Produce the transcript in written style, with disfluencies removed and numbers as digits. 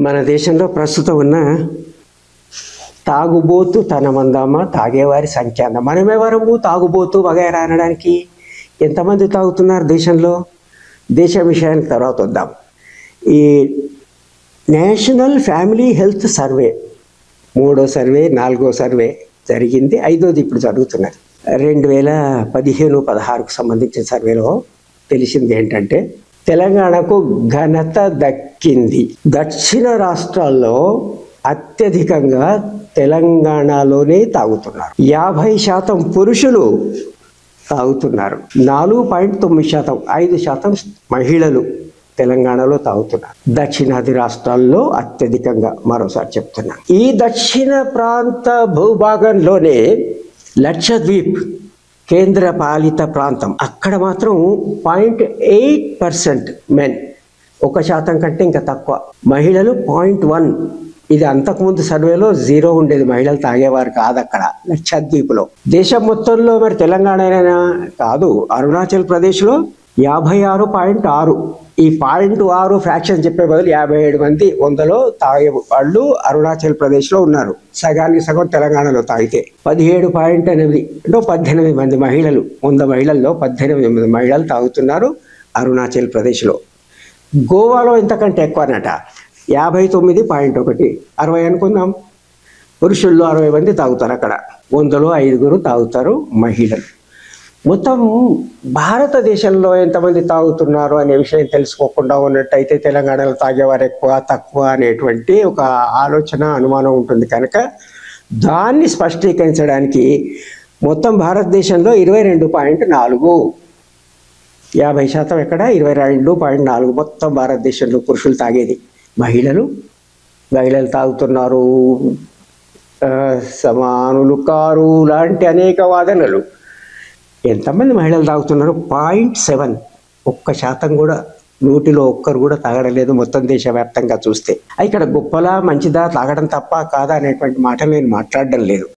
మన దేశంలో ప్రస్తుతం ఉన్న తాగుబోతు తనమందామా తాగేవారి సంఖ్య అందా. మనమెవరము తాగుబోతు వగైరా అనడానికి? ఎంతమంది తాగుతున్నారు దేశంలో? దేశ విషయానికి తర్వాత వద్దాం. ఈ నేషనల్ ఫ్యామిలీ హెల్త్ సర్వే 3వ సర్వే 4వ సర్వే జరిగింది, 5వది ఇప్పుడు జరుగుతున్నది. 2015-16కు సంబంధించిన సర్వేలో తెలిసింది ఏంటంటే తెలంగాణకు ఘనత దక్కింది. దక్షిణ రాష్ట్రాల్లో అత్యధికంగా తెలంగాణలోనే తాగుతున్నారు. 50% పురుషులు తాగుతున్నారు, 4.9%, 5% మహిళలు తెలంగాణలో తాగుతున్నారు. దక్షిణాది రాష్ట్రాల్లో అత్యధికంగా, మరోసారి చెప్తున్నాను. ఈ దక్షిణ ప్రాంత భూభాగంలోనే లక్షద్వీప్ కేంద్ర పాలిత ప్రాంతం, అక్కడ మాత్రం 0.8% మెన్, 1% కంటే ఇంకా తక్కువ. మహిళలు 0.1. ఇది అంతకుముందు సర్వేలో 0 ఉండేది, మహిళలు తాగేవారు కాదు అక్కడ లక్షద్వీప్లో. దేశం మొత్తంలో మరి తెలంగాణైనా కాదు, అరుణాచల్ ప్రదేశ్లో 56.6. ఈ 0.6 ఫ్రాక్షన్ చెప్పే బదులు 57 మంది 100లో తాగే వాళ్ళు అరుణాచల్ ప్రదేశ్లో ఉన్నారు. సగానికి సగం తెలంగాణలో తాగితే 17.8 అంటే 18 మంది మహిళలు, 100 మహిళల్లో 18 మహిళలు తాగుతున్నారు అరుణాచల్ ప్రదేశ్లో. గోవాలో ఇంతకంటే ఎక్కువనట, 59.1, 60 అనుకుందాం. పురుషుల్లో 60 మంది తాగుతారు అక్కడ, 100లో 5 తాగుతారు మహిళలు. మొత్తం భారతదేశంలో ఎంతమంది తాగుతున్నారు అనే విషయం తెలుసుకోకుండా ఉన్నట్టయితే తెలంగాణలో తాగేవారు ఎక్కువ తక్కువ అనేటువంటి ఒక ఆలోచన అనుమానం ఉంటుంది. కనుక దాన్ని స్పష్టీకరించడానికి మొత్తం భారతదేశంలో 22.4, 50% ఎక్కడ, 22.4 మొత్తం భారతదేశంలో పురుషులు తాగేది. మహిళలు తాగుతున్నారు, సమానులు కారు లాంటి అనేక వాదనలు. ఎంతమంది మహిళలు తాగుతున్నారు? 0.7, 1% కూడా, 100లో 1 కూడా తాగడలేదు మొత్తం దేశవ్యాప్తంగా చూస్తే. ఇక్కడ గొప్పలా మంచిదా తాగడం తప్ప కాదా అనేటువంటి మాట నేను మాట్లాడడం లేదు.